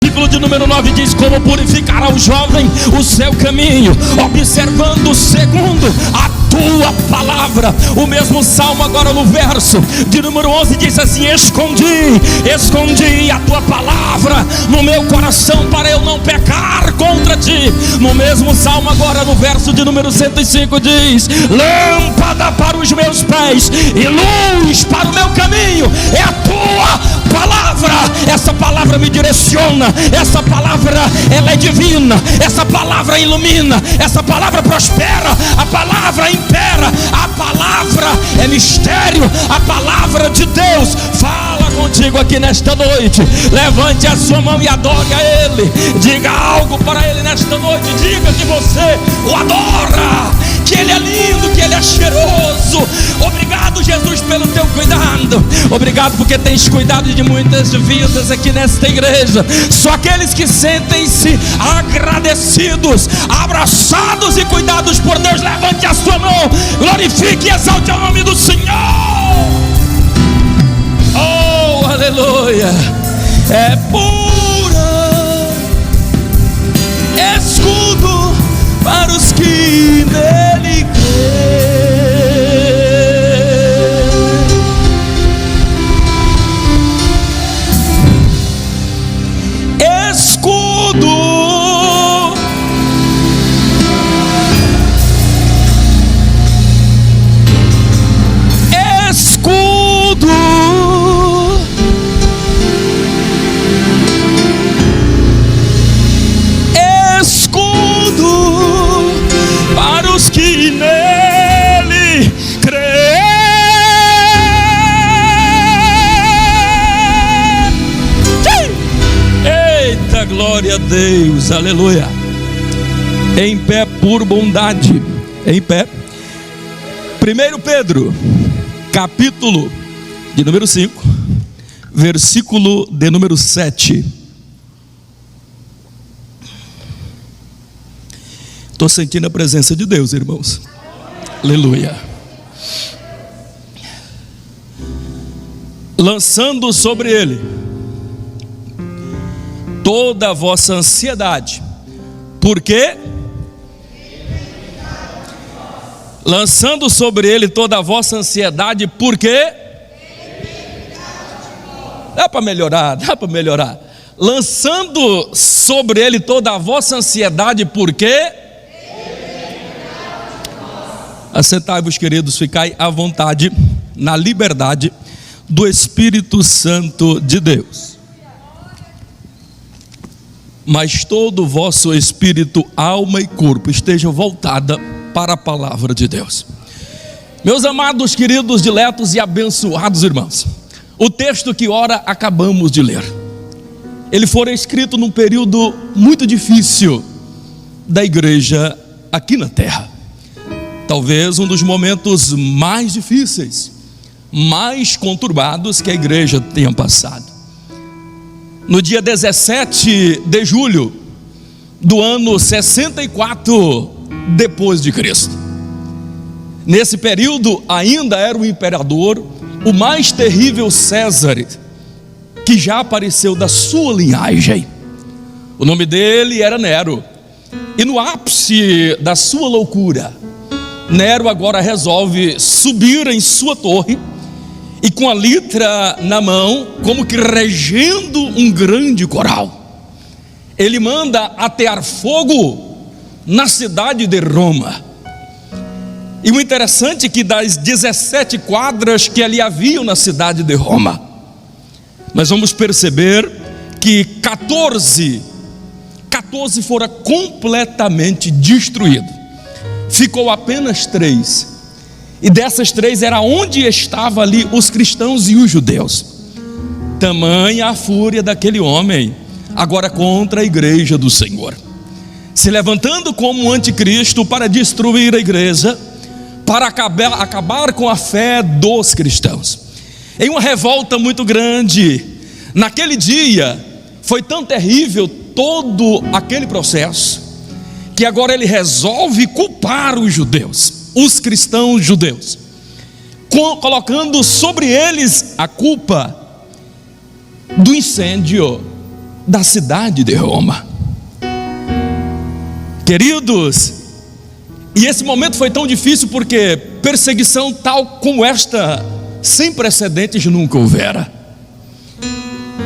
versículo de número 9 diz: como purificará o jovem o seu caminho, observando segundo a tua palavra. O mesmo salmo agora no verso de número 11 diz assim: escondi a tua palavra no meu coração para eu não pecar contra ti. No mesmo salmo agora no verso de número 105 diz: lâmpada para os meus pés e luz para o meu caminho é a tua palavra. Essa palavra me direciona, essa palavra ela é divina, essa palavra ilumina, essa palavra prospera, a palavra impera, a palavra é mistério, a palavra de Deus fala contigo aqui nesta noite. Levante a sua mão e adore a Ele, diga algo para Ele nesta noite, diga que você o adora, que Ele é lindo, que Ele é cheiroso. Obrigado, Jesus, pelo teu cuidado, obrigado porque tens cuidado de muitas vidas aqui nesta igreja. Só aqueles que sentem-se agradecidos, abraçados e cuidados por Deus, levante a sua mão, glorifique e exalte o nome do Senhor. Oh, aleluia. É pura, escudo para os que nele creem. Glória a Deus, aleluia. Em pé por bondade, em pé. 1 Pedro, capítulo de número 5, versículo de número 7. Estou sentindo a presença de Deus, irmãos. Aleluia. Lançando sobre ele toda a vossa ansiedade, porque lançando sobre ele toda a vossa ansiedade, porque dá para melhorar, lançando sobre ele toda a vossa ansiedade, porque assentai-vos, queridos, ficai à vontade na liberdade do Espírito Santo de Deus. Mas todo o vosso espírito, alma e corpo estejam voltada para a palavra de Deus. Meus amados, queridos, diletos e abençoados irmãos, o texto que ora acabamos de ler, ele fora escrito num período muito difícil da igreja aqui na terra. Talvez um dos momentos mais difíceis, mais conturbados que a igreja tenha passado. No dia 17 de julho do ano 64 depois de Cristo. Nesse período ainda era o imperador, o mais terrível César, que já apareceu da sua linhagem. O nome dele era Nero. E no ápice da sua loucura, Nero agora resolve subir em sua torre e com a litra na mão, como que regendo um grande coral, ele manda atear fogo na cidade de Roma. E o interessante é que das 17 quadras que ali haviam na cidade de Roma, nós vamos perceber que 14 fora completamente destruído. Ficou apenas 3. E dessas 3 era onde estavam ali os cristãos e os judeus. Tamanha a fúria daquele homem, agora contra a igreja do Senhor, se levantando como anticristo para destruir a igreja, para acabar com a fé dos cristãos. Em uma revolta muito grande, naquele dia, foi tão terrível todo aquele processo, que agora ele resolve culpar os judeus, os cristãos judeus, colocando sobre eles a culpa do incêndio da cidade de Roma. Queridos, e esse momento foi tão difícil porque perseguição tal como esta, sem precedentes, nunca houvera.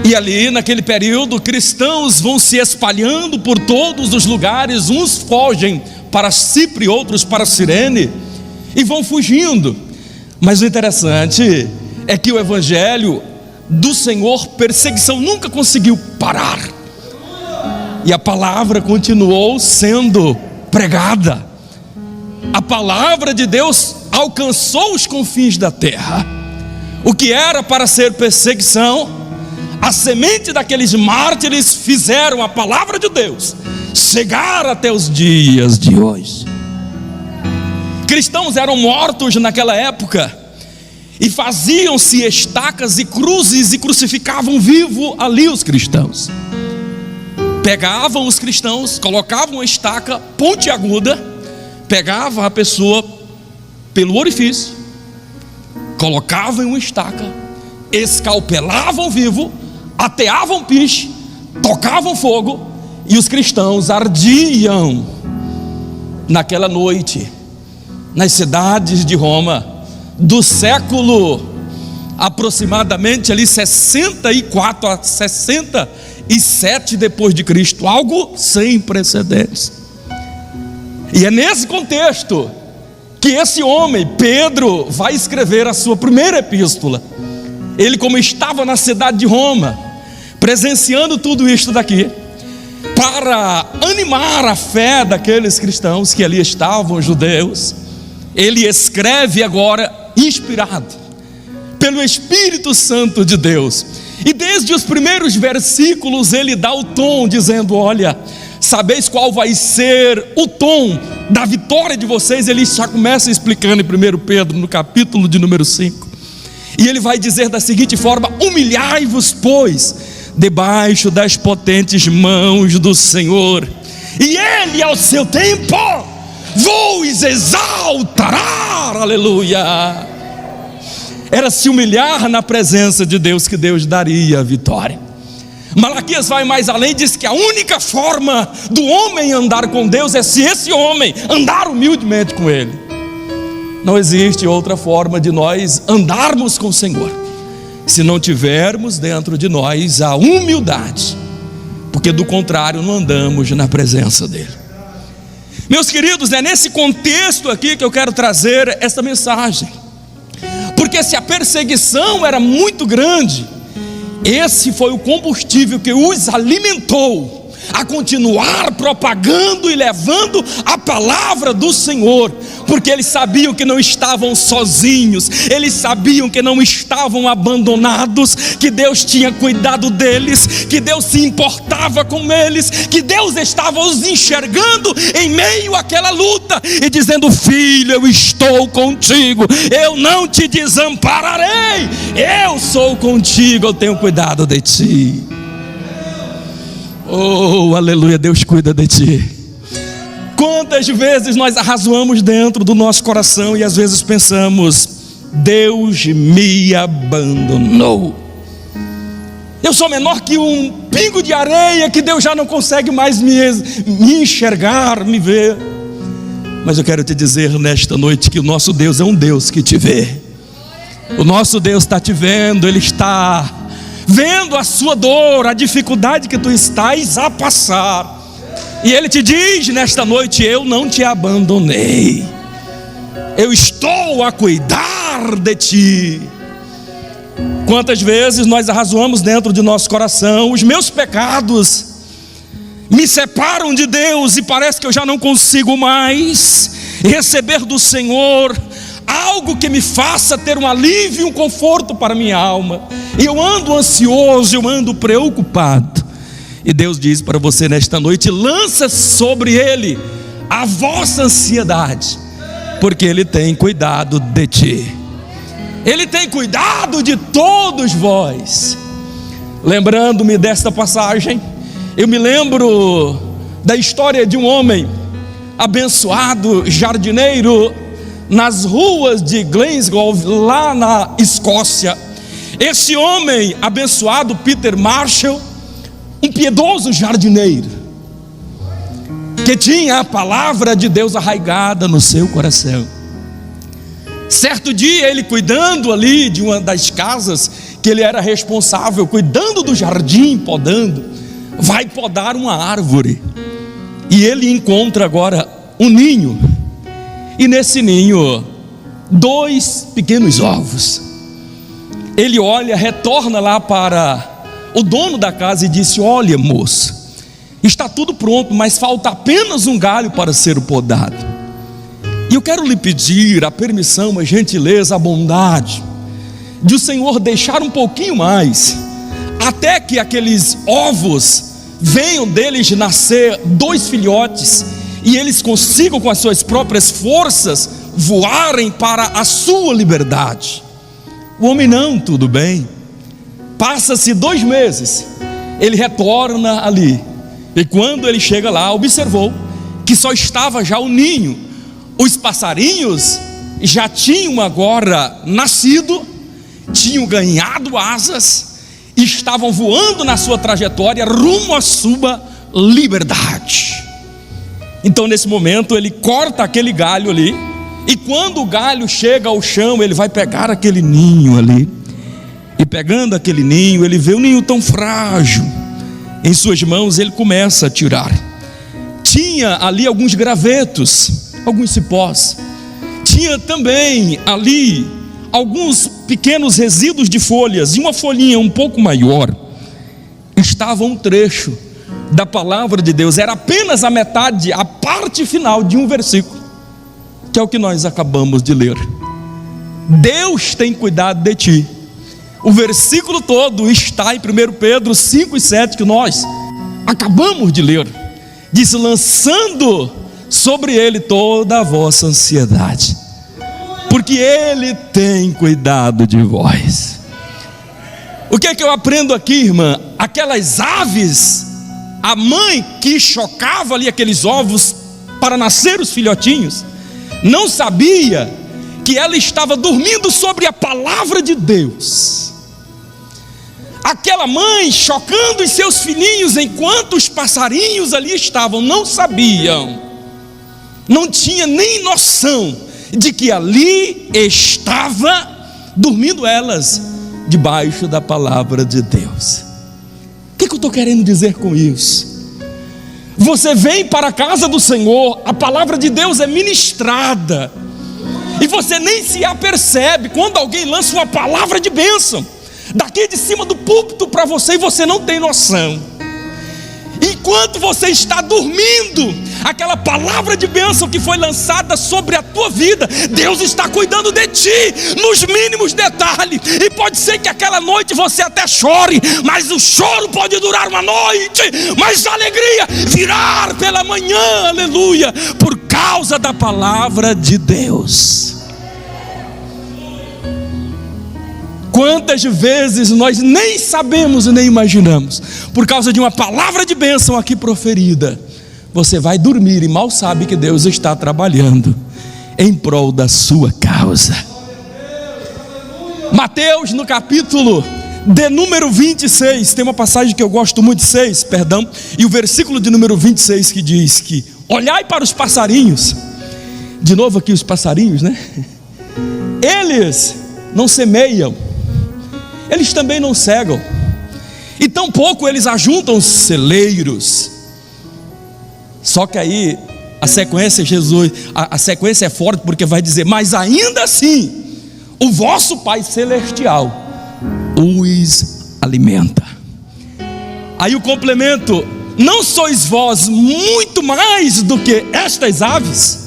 E ali naquele período, cristãos vão se espalhando por todos os lugares, uns fogem para Chipre, outros para Cirene, e vão fugindo. Mas o interessante é que o evangelho do Senhor, perseguição nunca conseguiu parar, e a palavra continuou sendo pregada. A palavra de Deus alcançou os confins da terra. O que era para ser perseguição, a semente daqueles mártires fizeram a palavra de Deus chegar até os dias de hoje. Cristãos eram mortos naquela época, e faziam-se estacas e cruzes e crucificavam vivo ali os cristãos. Pegavam os cristãos, colocavam a estaca pontiaguda, pegavam a pessoa pelo orifício, colocavam em uma estaca, escalpelavam vivo, ateavam piche, tocavam fogo, e os cristãos ardiam naquela noite nas cidades de Roma do século aproximadamente ali 64 a 67 depois de Cristo, algo sem precedentes. E é nesse contexto que esse homem, Pedro, vai escrever a sua primeira epístola. Ele, como estava na cidade de Roma, presenciando tudo isto daqui, para animar a fé daqueles cristãos que ali estavam, judeus, ele escreve agora, inspirado pelo Espírito Santo de Deus, e desde os primeiros versículos ele dá o tom, dizendo: olha, sabeis qual vai ser o tom da vitória de vocês. Ele já começa explicando em 1 Pedro, no capítulo de número 5, e ele vai dizer da seguinte forma: humilhai-vos, pois, debaixo das potentes mãos do Senhor, e Ele ao seu tempo vos exaltará. Aleluia. Era se humilhar na presença de Deus que Deus daria a vitória. Malaquias vai mais além, diz que a única forma do homem andar com Deus é se esse homem andar humildemente com Ele. Não existe outra forma de nós andarmos com o Senhor se não tivermos dentro de nós a humildade, porque do contrário não andamos na presença dEle. Meus queridos, é nesse contexto aqui que eu quero trazer esta mensagem, porque se a perseguição era muito grande, esse foi o combustível que os alimentou a continuar propagando e levando a palavra do Senhor, porque eles sabiam que não estavam sozinhos, eles sabiam que não estavam abandonados, que Deus tinha cuidado deles, que Deus se importava com eles, que Deus estava os enxergando em meio àquela luta e dizendo: filho, eu estou contigo, eu não te desampararei, eu sou contigo, eu tenho cuidado de ti. Oh, aleluia, Deus cuida de ti. Quantas vezes nós arrazoamos dentro do nosso coração e às vezes pensamos: Deus me abandonou, eu sou menor que um pingo de areia, que Deus já não consegue mais me enxergar, me ver. Mas eu quero te dizer nesta noite que o nosso Deus é um Deus que te vê. O nosso Deus está te vendo, Ele está vendo a sua dor, a dificuldade que tu estás a passar, e Ele te diz nesta noite: eu não te abandonei, eu estou a cuidar de ti. Quantas vezes nós arrazoamos dentro de nosso coração: os meus pecados me separam de Deus, e parece que eu já não consigo mais receber do Senhor algo que me faça ter um alívio, um conforto para minha alma, e eu ando ansioso, eu ando preocupado. E Deus diz para você nesta noite: lança sobre Ele a vossa ansiedade, porque Ele tem cuidado de ti, Ele tem cuidado de todos vós. Lembrando-me desta passagem, eu me lembro da história de um homem abençoado, jardineiro, nas ruas de Glasgow, lá na Escócia. Esse homem abençoado, Peter Marshall, um piedoso jardineiro, que tinha a palavra de Deus arraigada no seu coração. Certo dia, ele cuidando ali de uma das casas que ele era responsável, cuidando do jardim, podando, vai podar uma árvore, e ele encontra agora um ninho, e nesse ninho 2 pequenos ovos. Ele olha, retorna lá para o dono da casa e disse: olha, moço, está tudo pronto, mas falta apenas um galho para ser podado. E eu quero lhe pedir a permissão, a gentileza, a bondade de o Senhor deixar um pouquinho mais, até que aqueles ovos venham deles nascer 2 filhotes, e eles consigam com as suas próprias forças voarem para a sua liberdade. O homem: não, tudo bem. Passa-se 2 meses, ele retorna ali, e quando ele chega lá, observou que só estava já o ninho. Os passarinhos já tinham agora nascido, tinham ganhado asas, e estavam voando na sua trajetória rumo à sua liberdade. Então nesse momento ele corta aquele galho ali, e quando o galho chega ao chão, ele vai pegar aquele ninho ali, e pegando aquele ninho, ele vê o ninho tão frágil em suas mãos, ele começa a tirar. Tinha ali alguns gravetos, alguns cipós, tinha também ali alguns pequenos resíduos de folhas, e uma folhinha um pouco maior, estava um trecho da palavra de Deus, era apenas a metade, a parte final de um versículo, que é o que nós acabamos de ler. Deus tem cuidado de ti. O versículo todo está em 1 Pedro 5:7, que nós acabamos de ler. Diz: lançando sobre ele toda a vossa ansiedade, porque ele tem cuidado de vós. O que é que eu aprendo aqui, irmã? Aquelas aves, a mãe que chocava ali aqueles ovos para nascer os filhotinhos, não sabia que ela estava dormindo sobre a palavra de Deus. Aquela mãe chocando os seus filhinhos enquanto os passarinhos ali estavam, não sabiam, não tinha nem noção de que ali estava dormindo elas debaixo da palavra de Deus. O que eu estou querendo dizer com isso? Você vem para a casa do Senhor, a palavra de Deus é ministrada, e você nem se apercebe quando alguém lança uma palavra de bênção daqui de cima do púlpito para você, e você não tem noção. Enquanto você está dormindo, aquela palavra de bênção que foi lançada sobre a tua vida, Deus está cuidando de ti nos mínimos detalhes. E pode ser que aquela noite você até chore, mas o choro pode durar uma noite, mas a alegria virá pela manhã, aleluia, por causa da palavra de Deus. Quantas vezes nós nem sabemos, nem imaginamos, por causa de uma palavra de bênção aqui proferida, você vai dormir e mal sabe que Deus está trabalhando em prol da sua causa. Mateus, no capítulo de número 26, tem uma passagem que eu gosto muito, e o versículo de número 26 que diz que: olhai para os passarinhos. De novo aqui os passarinhos, né? Eles não semeiam, eles também não cegam, e tampouco eles ajuntam celeiros. Só que aí a sequência a sequência é forte, porque vai dizer: mas ainda assim o vosso Pai Celestial os alimenta. Aí o complemento: não sois vós muito mais do que estas aves?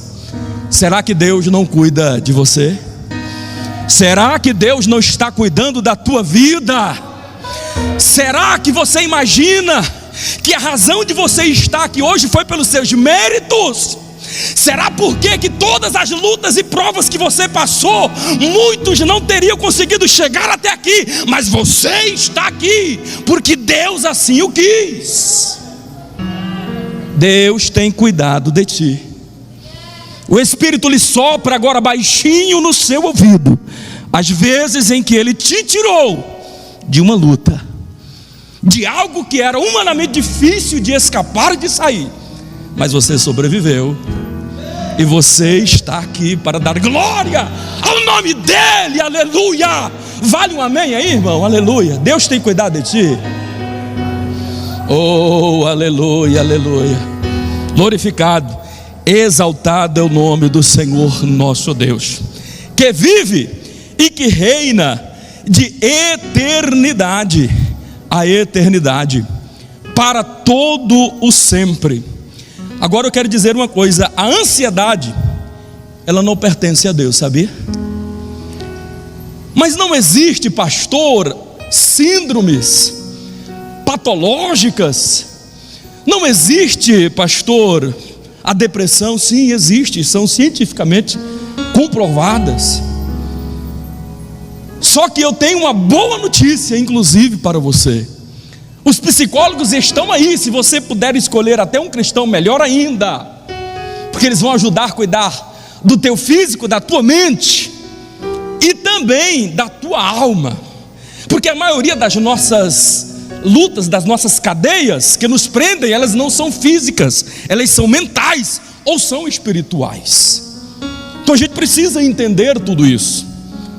Será que Deus não cuida de você? Será que Deus não está cuidando da tua vida? Será que você imagina que a razão de você estar aqui hoje foi pelos seus méritos? Será porque que todas as lutas e provas que você passou, muitos não teriam conseguido chegar até aqui, mas você está aqui porque Deus assim o quis? Deus tem cuidado de ti. O Espírito lhe sopra agora baixinho no seu ouvido, as vezes em que Ele te tirou de uma luta, de algo que era humanamente difícil de escapar e de sair, mas você sobreviveu, e você está aqui para dar glória ao nome dEle, aleluia. Vale um amém aí, irmão? Aleluia. Deus tem cuidado de ti. Oh, aleluia, aleluia. Glorificado, exaltado é o nome do Senhor nosso Deus, que vive e que reina de eternidade a eternidade, para todo o sempre. Agora eu quero dizer uma coisa: a ansiedade, ela não pertence a Deus, sabia? Mas não existe, pastor, síndromes patológicas. Não existe, pastor, a depressão. Sim, existe, são cientificamente comprovadas. Só que eu tenho uma boa notícia, inclusive, para você. Os psicólogos estão aí. Se você puder escolher até um cristão, melhor ainda, porque eles vão ajudar a cuidar do teu físico, da tua mente e também da tua alma, porque a maioria das nossas lutas, das nossas cadeias que nos prendem, elas não são físicas, elas são mentais ou são espirituais. Então a gente precisa entender tudo isso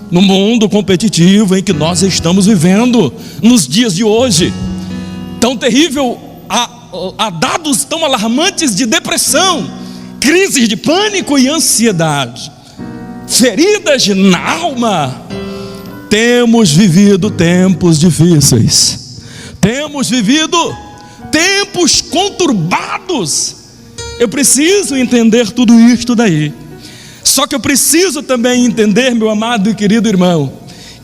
no mundo competitivo em que nós estamos vivendo nos dias de hoje. Tão terrível, há dados tão alarmantes de depressão, crises de pânico e ansiedade, feridas na alma. Temos vivido tempos difíceis, temos vivido tempos conturbados. Eu preciso entender tudo isto daí. Só que eu preciso também entender, meu amado e querido irmão,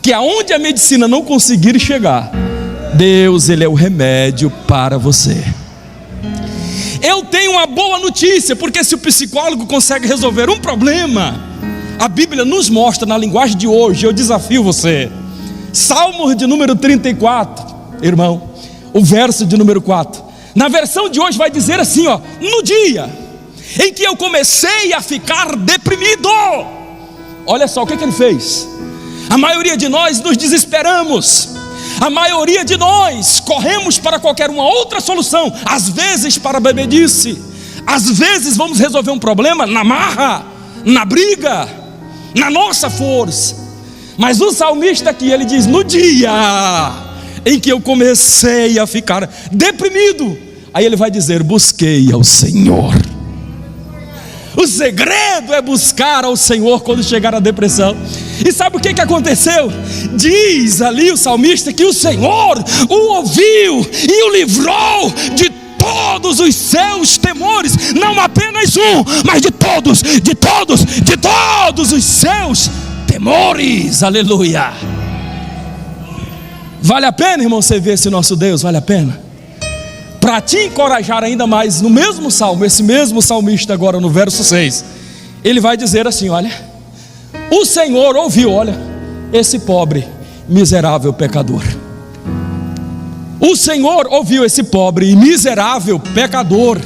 que aonde a medicina não conseguir chegar, Deus, Ele é o remédio para você. Eu tenho uma boa notícia, porque se o psicólogo consegue resolver um problema, a Bíblia nos mostra na linguagem de hoje. Eu desafio você, Salmo de número 34, irmão, o verso de número 4, na versão de hoje vai dizer assim, ó: no dia em que eu comecei a ficar deprimido. Olha só o que ele fez. A maioria de nós nos desesperamos, a maioria de nós corremos para qualquer uma outra solução, às vezes para a bebedice, às vezes vamos resolver um problema na marra, na briga, na nossa força. Mas o salmista aqui, ele diz: no dia em que eu comecei a ficar deprimido, aí ele vai dizer: busquei ao Senhor. O segredo é buscar ao Senhor quando chegar a depressão. E sabe o que aconteceu? Diz ali o salmista que o Senhor o ouviu e o livrou de todos os seus temores. Não apenas um, mas de todos os seus temores. Aleluia. Vale a pena, irmão, você ver esse nosso Deus? Vale a pena? Para te encorajar ainda mais, no mesmo salmo, esse mesmo salmista agora no verso 6, ele vai dizer assim: olha, o Senhor ouviu, olha, esse pobre, miserável pecador. O Senhor ouviu esse pobre e miserável pecador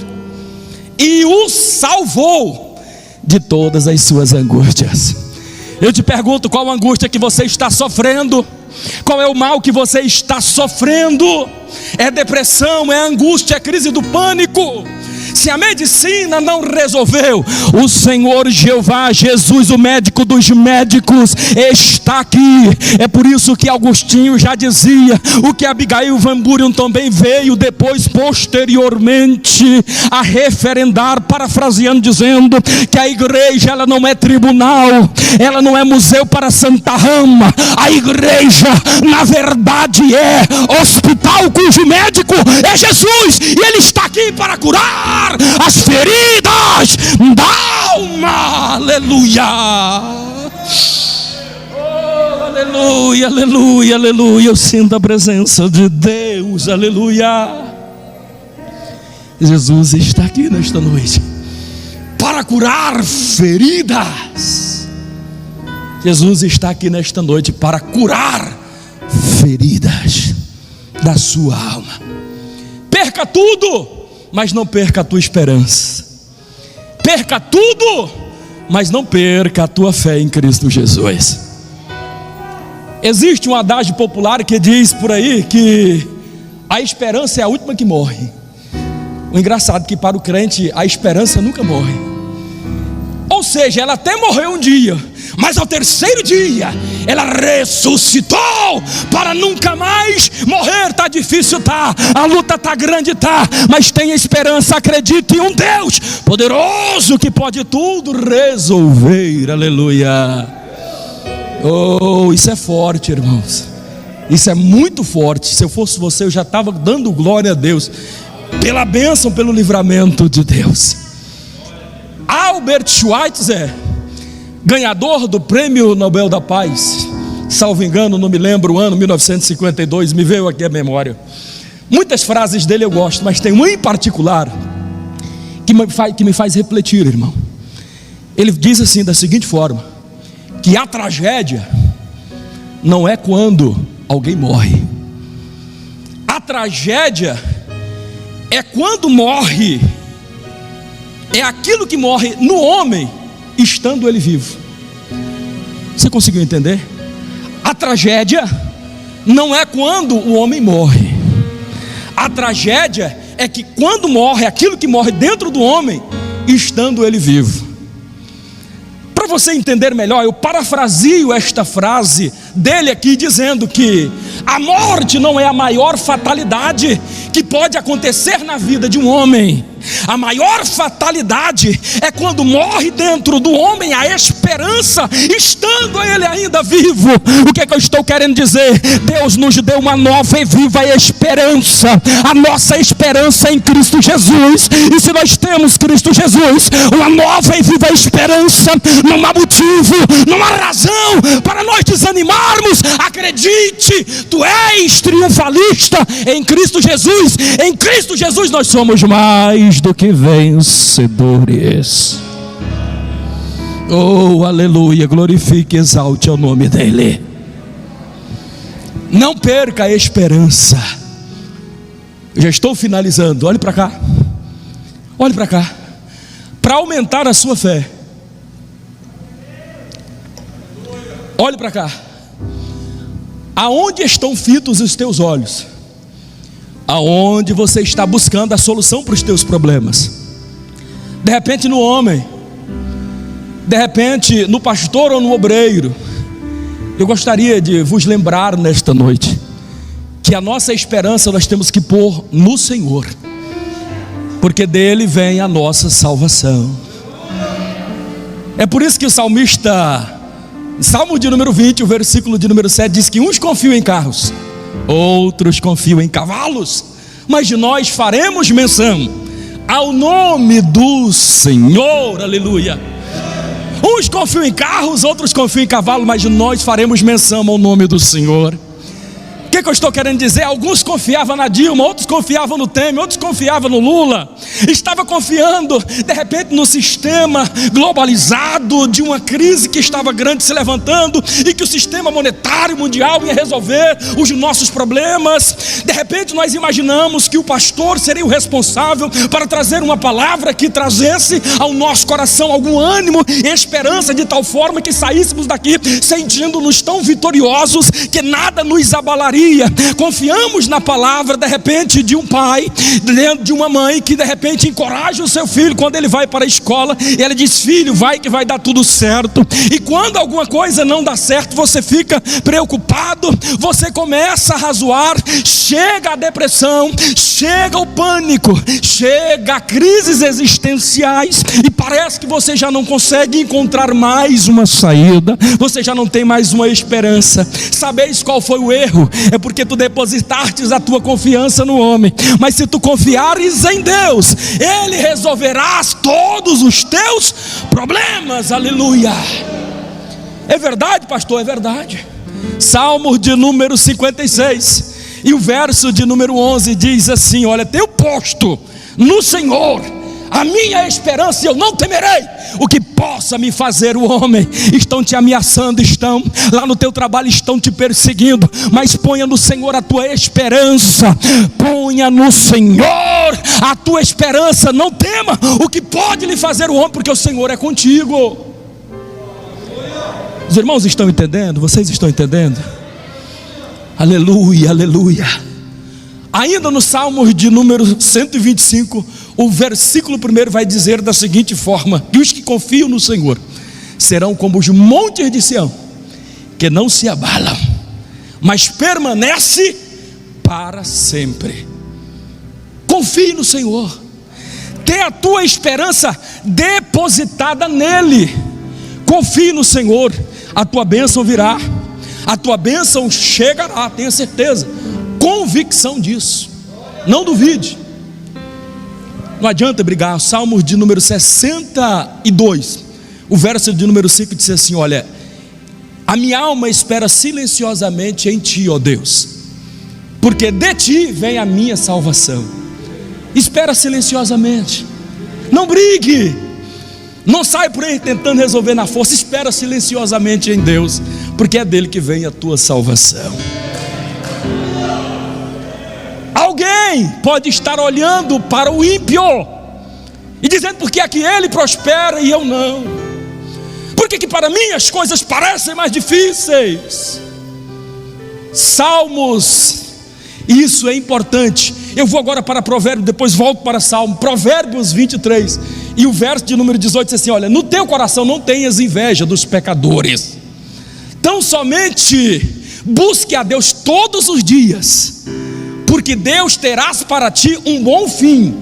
e o salvou de todas as suas angústias. Eu te pergunto, qual angústia que você está sofrendo? Qual é o mal que você está sofrendo? É depressão, é angústia, é crise do pânico? Se a medicina não resolveu, o Senhor Jeová, Jesus, o médico dos médicos, está aqui. É por isso que Agostinho já dizia, o que Abigail Van Buren também veio depois, posteriormente, a referendar, parafraseando, dizendo que a igreja, ela não é tribunal, ela não é museu para Santa Rama. A igreja, na verdade, é hospital cujo médico é Jesus, e Ele está aqui para curar as feridas da alma. Aleluia. Oh, aleluia, aleluia, aleluia. Eu sinto a presença de Deus. Aleluia. Jesus está aqui nesta noite para curar feridas. Jesus está aqui nesta noite para curar feridas da sua alma. Perca tudo, mas não perca a tua esperança. Perca tudo, mas não perca a tua fé em Cristo Jesus. Existe um adágio popular que diz por aí que a esperança é a última que morre. O engraçado é que para o crente a esperança nunca morre. Ou seja, ela até morreu um dia, mas ao terceiro dia ela ressuscitou para nunca mais morrer. Está difícil, tá, a luta está grande, tá, mas tem esperança. Acredite em um Deus poderoso que pode tudo resolver. Aleluia. Oh, isso é forte, irmãos. Isso é muito forte. Se eu fosse você, eu já estava dando glória a Deus pela bênção, pelo livramento de Deus. Albert Schweitzer, ganhador do Prêmio Nobel da Paz, salvo engano, não me lembro o ano, 1952, me veio aqui a memória. Muitas frases dele eu gosto, mas tem uma em particular que me faz refletir, irmão. Ele diz assim, da seguinte forma: que a tragédia não é quando alguém morre. A tragédia é quando morre, é aquilo que morre no homem, estando ele vivo. Você conseguiu entender? A tragédia não é quando o homem morre. A tragédia é que quando morre, aquilo que morre dentro do homem, estando ele vivo. Para você entender melhor, eu parafrasio esta frase dele aqui, dizendo que a morte não é a maior fatalidade que pode acontecer na vida de um homem. A maior fatalidade é quando morre dentro do homem a esperança, estando ele ainda vivo. O que é que eu estou querendo dizer? Deus nos deu uma nova e viva esperança. A nossa esperança é em Cristo Jesus. E se nós temos Cristo Jesus, uma nova e viva esperança, não há motivo, não há razão para nós desanimarmos. Acredite, tu és triunfalista em Cristo Jesus. Em Cristo Jesus nós somos mais do que vencedores. Oh, aleluia, glorifique e exalte o nome dele. Não perca a esperança. Eu já estou finalizando, olhe para cá. Olhe para cá. Para aumentar a sua fé, olhe para cá. Aonde estão fitos os teus olhos? Aonde você está buscando a solução para os teus problemas? De repente no homem, de repente no pastor ou no obreiro. Eu gostaria de vos lembrar nesta noite que a nossa esperança nós temos que pôr no Senhor, porque dele vem a nossa salvação. É por isso que o salmista, Salmo de número 20, o versículo de número 7 diz que uns confiam em carros, outros confiam em cavalos, mas de nós faremos menção ao nome do Senhor. Aleluia. Uns confiam em carros, outros confiam em cavalos, mas de nós faremos menção ao nome do Senhor. O que eu estou querendo dizer? Alguns confiavam na Dilma, outros confiavam no Temer, outros confiavam no Lula. Estava confiando de repente no sistema globalizado, de uma crise que estava grande se levantando, e que o sistema monetário mundial ia resolver os nossos problemas. De repente nós imaginamos que o pastor seria o responsável para trazer uma palavra que trazesse ao nosso coração algum ânimo e esperança, de tal forma que saíssemos daqui sentindo-nos tão vitoriosos que nada nos abalaria. Confiamos na palavra de repente de um pai, de uma mãe que de repente encoraja o seu filho quando ele vai para a escola, e ela diz: filho, vai que vai dar tudo certo. E quando alguma coisa não dá certo, você fica preocupado, você começa a razoar, chega a depressão, chega o pânico, chega a crises existenciais, e parece que você já não consegue encontrar mais uma saída, você já não tem mais uma esperança. Sabeis qual foi o erro? É porque tu depositastes a tua confiança no homem. Mas se tu confiares em Deus, Ele resolverá todos os teus problemas. Aleluia. É verdade, pastor? É verdade. Salmo de número 56 e o verso de número 11 diz assim: olha, tenho posto no Senhor a minha esperança, e eu não temerei o que possa me fazer o homem. Estão te ameaçando, estão lá no teu trabalho, estão te perseguindo, mas ponha no Senhor a tua esperança. Ponha no Senhor a tua esperança. Não tema o que pode lhe fazer o homem, porque o Senhor é contigo. Os irmãos estão entendendo? Vocês estão entendendo? Aleluia, aleluia. Ainda no Salmo de número 125, o versículo 1 vai dizer da seguinte forma: que os que confiam no Senhor serão como os montes de Sião, que não se abalam, mas permanece para sempre. Confie no Senhor, tenha a tua esperança depositada nele. Confie no Senhor, a tua bênção virá, a tua bênção chegará, tenha certeza, convicção disso, não duvide. Não adianta brigar. O Salmo de número 62, o verso de número 5 diz assim: olha, a minha alma espera silenciosamente em ti, ó Deus, porque de ti vem a minha salvação. Espera silenciosamente, não brigue, não sai por aí tentando resolver na força. Espera silenciosamente em Deus, porque é dele que vem a tua salvação. Alguém pode estar olhando para o ímpio e dizendo: por que é que ele prospera e eu não? Por que para mim as coisas parecem mais difíceis? Salmos, isso é importante. Eu vou agora para Provérbios, depois volto para Salmo. Provérbios 23, e o verso de número 18 diz assim: olha, no teu coração não tenhas inveja dos pecadores, tão somente busque a Deus todos os dias, porque Deus terás para ti um bom fim,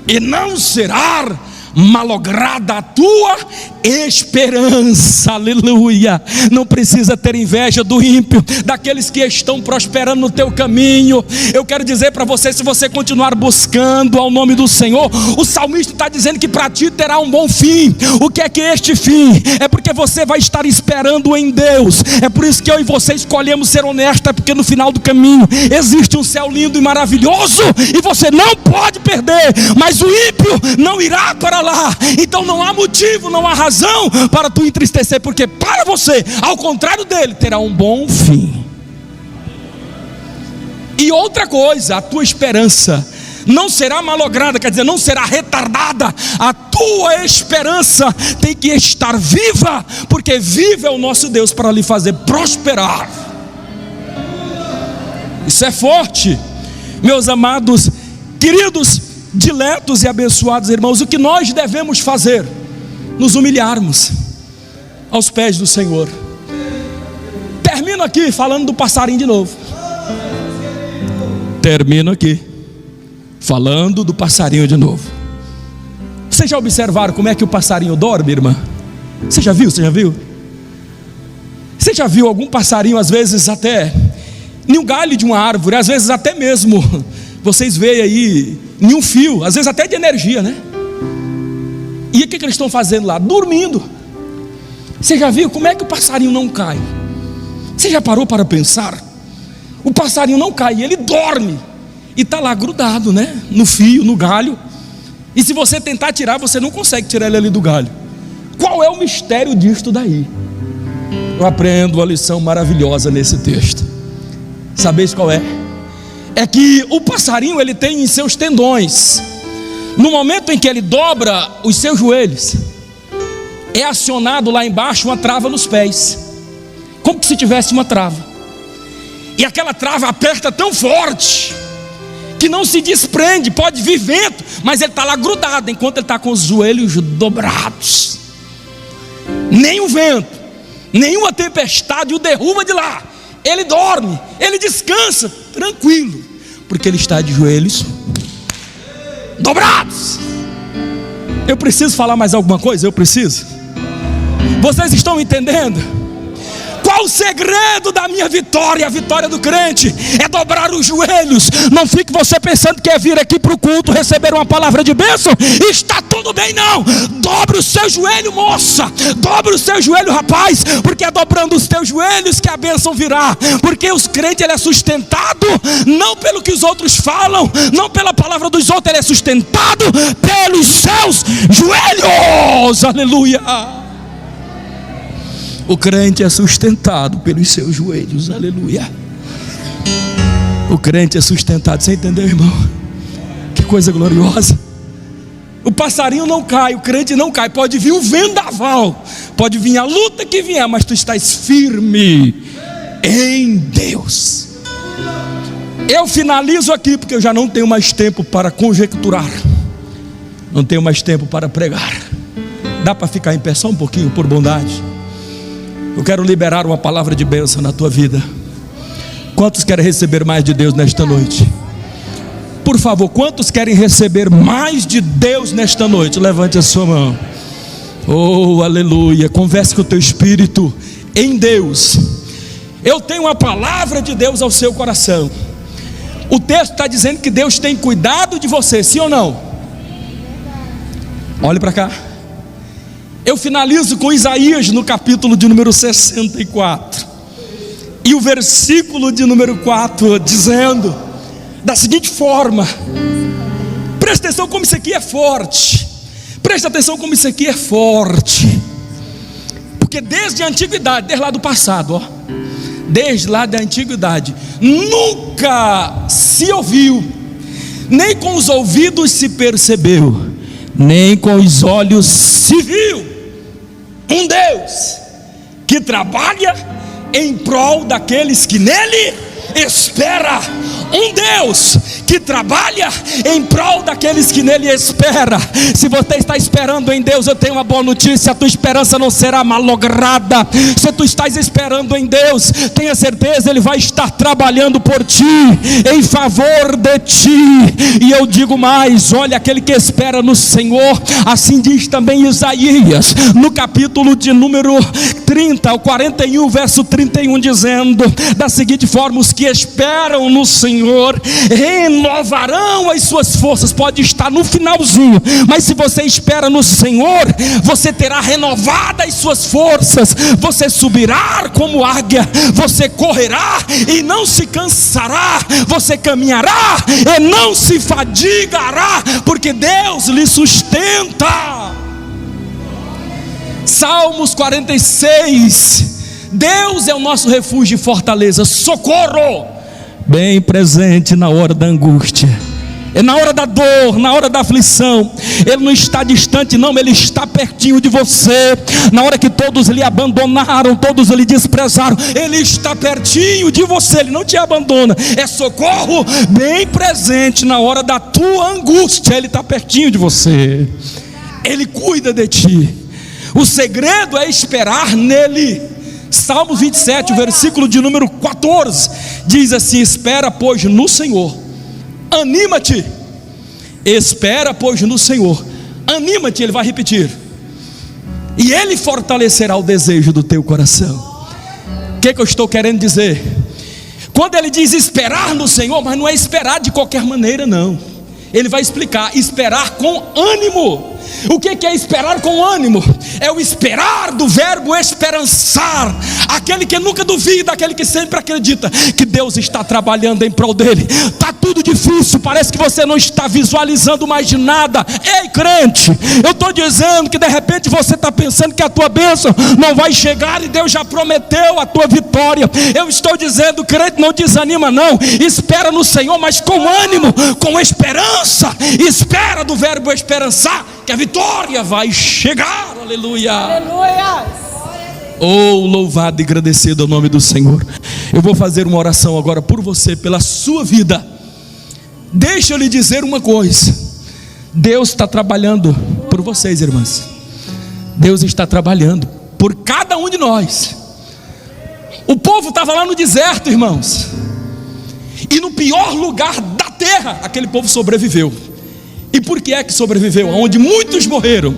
e não será malograda a tua esperança. Aleluia. Não precisa ter inveja do ímpio, daqueles que estão prosperando no teu caminho. Eu quero dizer para você, se você continuar buscando ao nome do Senhor, o salmista está dizendo que para ti terá um bom fim. O que é este fim? É porque você vai estar esperando em Deus. É por isso que eu e você escolhemos ser honestos, é porque no final do caminho existe um céu lindo e maravilhoso, e você não pode perder. Mas o ímpio não irá para lá. Então não há motivo, não há razão para tu entristecer, porque para você, ao contrário dele, terá um bom fim. E outra coisa, a tua esperança não será malograda, quer dizer, não será retardada. A tua esperança tem que estar viva, porque vivo é o nosso Deus para lhe fazer prosperar. Isso é forte, meus amados, queridos, diletos e abençoados irmãos. O que nós devemos fazer? Nos humilharmos aos pés do Senhor. Termino aqui falando do passarinho de novo. Termino aqui falando do passarinho de novo. Vocês já observaram como é que o passarinho dorme, irmã? Você já viu? Você já viu? Você já viu algum passarinho, às vezes até em um galho de uma árvore, às vezes até mesmo vocês veem aí em um fio, às vezes até de energia, né? E o que eles estão fazendo lá? Dormindo. Você já viu como é que o passarinho não cai? Você já parou para pensar? O passarinho não cai, ele dorme e está lá grudado, né? No fio, no galho. E se você tentar tirar, você não consegue tirar ele ali do galho. Qual é o mistério disto daí? Eu aprendo uma lição maravilhosa nesse texto. Sabeis qual é? É que o passarinho, ele tem em seus tendões, no momento em que ele dobra os seus joelhos, é acionado lá embaixo uma trava nos pés, como se tivesse uma trava, e aquela trava aperta tão forte que não se desprende. Pode vir vento, mas ele está lá grudado enquanto ele está com os joelhos dobrados. Nem o vento, nenhuma tempestade o derruba de lá. Ele dorme, ele descansa tranquilo, porque ele está de joelhos dobrados. Eu preciso falar mais alguma coisa? Eu preciso. Vocês estão entendendo? Qual o segredo da minha vitória? A vitória do crente é dobrar os joelhos. Não fique você pensando que é vir aqui para o culto, receber uma palavra de bênção e está tudo bem, não. Dobre o seu joelho, moça. Dobre o seu joelho, rapaz, porque é dobrando os teus joelhos que a bênção virá. Porque os crentes, ele é sustentado não pelo que os outros falam, não pela palavra dos outros, ele é sustentado pelos seus joelhos. Aleluia. O crente é sustentado pelos seus joelhos, aleluia. O crente é sustentado, você entendeu, irmão? Que coisa gloriosa. O passarinho não cai, o crente não cai. Pode vir um vendaval, pode vir a luta que vier, mas tu estás firme em Deus. Eu finalizo aqui, porque eu já não tenho mais tempo para conjecturar, não tenho mais tempo para pregar. Dá para ficar em pé só um pouquinho, por bondade? Eu quero liberar uma palavra de bênção na tua vida. Quantos querem receber mais de Deus nesta noite? Por favor, quantos querem receber mais de Deus nesta noite? Levante a sua mão. Oh, aleluia. Converse com o teu espírito em Deus. Eu tenho uma palavra de Deus ao seu coração. O texto está dizendo que Deus tem cuidado de você, sim ou não? Olhe para cá. Eu finalizo com Isaías no capítulo de número 64 e o versículo de número 4, dizendo da seguinte forma: presta atenção como isso aqui é forte. Presta atenção como isso aqui é forte. Porque desde a antiguidade, desde lá do passado, ó, desde lá da antiguidade, nunca se ouviu, nem com os ouvidos se percebeu, nem com os olhos se viu, um Deus que trabalha em prol daqueles que nele espera. Um Deus que trabalha em prol daqueles que nele espera. Se você está esperando em Deus, eu tenho uma boa notícia: a tua esperança não será malograda. Se tu estás esperando em Deus, tenha certeza, Ele vai estar trabalhando por ti, em favor de ti. E eu digo mais: olha, aquele que espera no Senhor, assim diz também Isaías, no capítulo de número 30, ao 41, verso 31, dizendo da seguinte forma: os que esperam no Senhor renovarão as suas forças. Pode estar no finalzinho, mas se você espera no Senhor, você terá renovadas as suas forças. Você subirá como águia, você correrá e não se cansará, você caminhará e não se fadigará, porque Deus lhe sustenta. Salmos 46: Deus é o nosso refúgio e fortaleza, socorro bem presente na hora da angústia, na hora da dor, na hora da aflição. Ele não está distante não, Ele está pertinho de você. Na hora que todos lhe abandonaram, todos lhe desprezaram, Ele está pertinho de você, Ele não te abandona. É socorro bem presente na hora da tua angústia. Ele está pertinho de você, Ele cuida de ti. O segredo é esperar nele. Salmo 27, o versículo de número 14, diz assim: espera, pois, no Senhor, anima-te. Espera, pois, no Senhor, anima-te. Ele vai repetir: e Ele fortalecerá o desejo do teu coração. O que eu estou querendo dizer? Quando ele diz esperar no Senhor, mas não é esperar de qualquer maneira, não. Ele vai explicar: esperar com ânimo. O que é esperar com ânimo? É o esperar do verbo esperançar. Aquele que nunca duvida, aquele que sempre acredita que Deus está trabalhando em prol dele. Está tudo difícil, parece que você não está visualizando mais de nada. Ei, crente, eu estou dizendo que de repente você está pensando que a tua bênção não vai chegar e Deus já prometeu a tua vitória. Eu estou dizendo, crente, não desanima não. Espera no Senhor, mas com ânimo, com esperança. Espera do verbo esperançar, que a vitória vai chegar. Aleluia. Aleluia. Oh, louvado e agradecido é o nome do Senhor. Eu vou fazer uma oração agora por você, pela sua vida. Deixa eu lhe dizer uma coisa: Deus está trabalhando por vocês, irmãs. Deus está trabalhando por cada um de nós. O povo estava lá no deserto, irmãos, e no pior lugar da terra, aquele povo sobreviveu. E por que é que sobreviveu? Onde muitos morreram.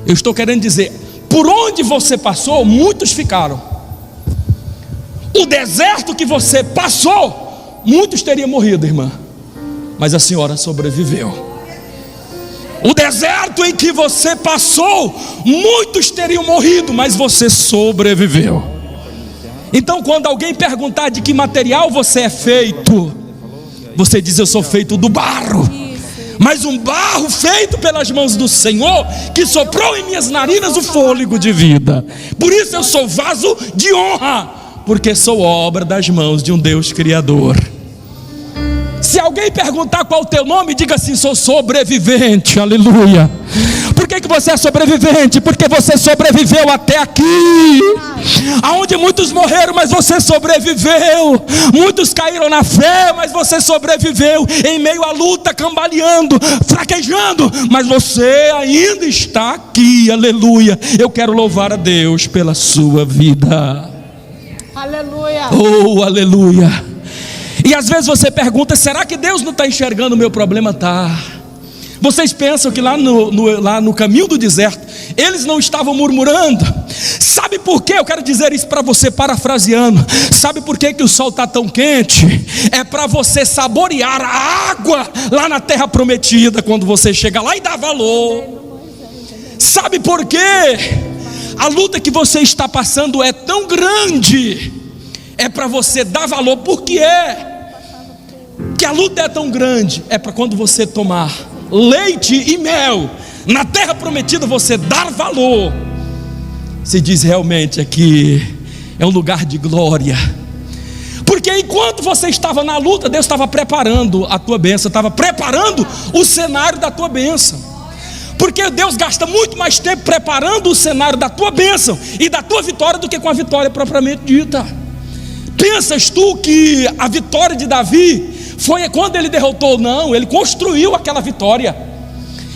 Eu estou querendo dizer, por onde você passou, muitos ficaram. O deserto que você passou, muitos teriam morrido, irmã, mas a senhora sobreviveu. O deserto em que você passou, muitos teriam morrido, mas você sobreviveu. Então, quando alguém perguntar de que material você é feito, você diz: eu sou feito do barro. Mas um barro feito pelas mãos do Senhor, que soprou em minhas narinas o fôlego de vida. Por isso eu sou vaso de honra, porque sou obra das mãos de um Deus Criador. Se alguém perguntar qual é o teu nome, diga assim: sou sobrevivente. Aleluia. Por que que você é sobrevivente? Porque você sobreviveu até aqui. Aonde muitos morreram, mas você sobreviveu. Muitos caíram na fé, mas você sobreviveu. Em meio à luta, cambaleando, fraquejando, mas você ainda está aqui. Aleluia. Eu quero louvar a Deus pela sua vida. Aleluia. Oh, aleluia. E às vezes você pergunta: será que Deus não está enxergando o meu problema? Tá. Vocês pensam que lá no caminho do deserto eles não estavam murmurando? Sabe por quê? Eu quero dizer isso para você, parafraseando. Sabe por quê que o sol está tão quente? É para você saborear a água lá na terra prometida, quando você chega lá e dá valor. Sabe por quê? A luta que você está passando é tão grande, é para você dar valor. Por que que a luta é tão grande? É para quando você tomar leite e mel na terra prometida, você dar valor. Se diz: realmente aqui é um lugar de glória. Porque enquanto você estava na luta, Deus estava preparando a tua bênção, estava preparando o cenário da tua bênção. Porque Deus gasta muito mais tempo preparando o cenário da tua bênção e da tua vitória do que com a vitória propriamente dita. Pensas tu que a vitória de Davi foi quando ele derrotou? Não, ele construiu aquela vitória.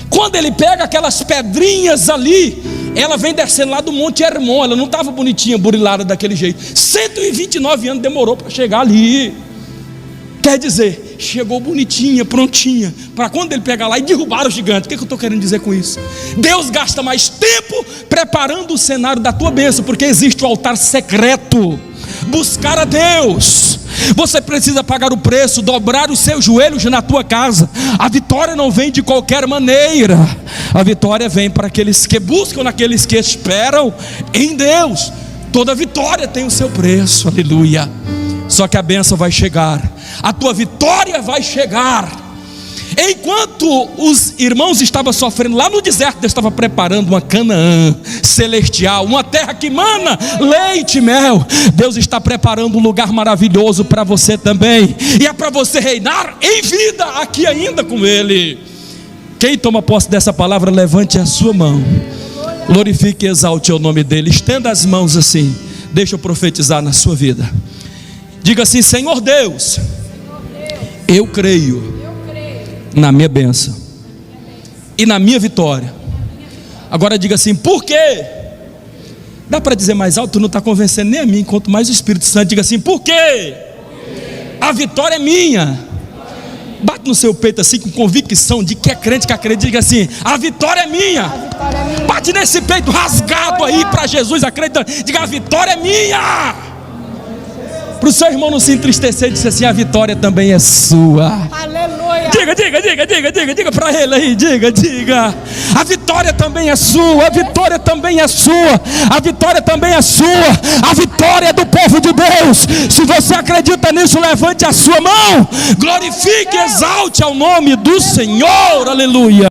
Quando ele pega aquelas pedrinhas ali, ela vem descendo lá do Monte Hermon. Ela não estava bonitinha, burilada daquele jeito. 129 anos demorou para chegar ali. Quer dizer, chegou bonitinha, prontinha, para quando ele pegar lá e derrubar o gigante. O que eu estou querendo dizer com isso? Deus gasta mais tempo preparando o cenário da tua bênção, porque existe o altar secreto. Buscar a Deus, você precisa pagar o preço, dobrar os seus joelhos na tua casa. A vitória não vem de qualquer maneira. A vitória vem para aqueles que buscam, naqueles que esperam em Deus. Toda vitória tem o seu preço, aleluia. Só que a bênção vai chegar, a tua vitória vai chegar. Enquanto os irmãos estavam sofrendo lá no deserto, Deus estava preparando uma Canaã celestial, uma terra que mana leite e mel. Deus está preparando um lugar maravilhoso para você também, e é para você reinar em vida aqui ainda com Ele. Quem toma posse dessa palavra, levante a sua mão, glorifique e exalte o nome dEle. Estenda as mãos assim, deixa eu profetizar na sua vida. Diga assim: Senhor Deus, eu creio na minha bênção e na minha vitória. Agora diga assim: por quê? Dá para dizer mais alto? Tu não está convencendo nem a mim, quanto mais o Espírito Santo. Diga assim: por quê? A vitória é minha. Bate no seu peito assim, com convicção de que é crente, que acredita. Diga assim: a vitória é minha. Bate nesse peito rasgado aí para Jesus, acredita. Diga: a vitória é minha. Para o seu irmão não se entristecer, disse assim: a vitória também é sua. Aleluia. Diga para ele aí, diga. A vitória também é sua, a vitória também é sua, a vitória também é sua, a vitória é do povo de Deus. Se você acredita nisso, levante a sua mão, glorifique e exalte ao nome do Senhor, aleluia.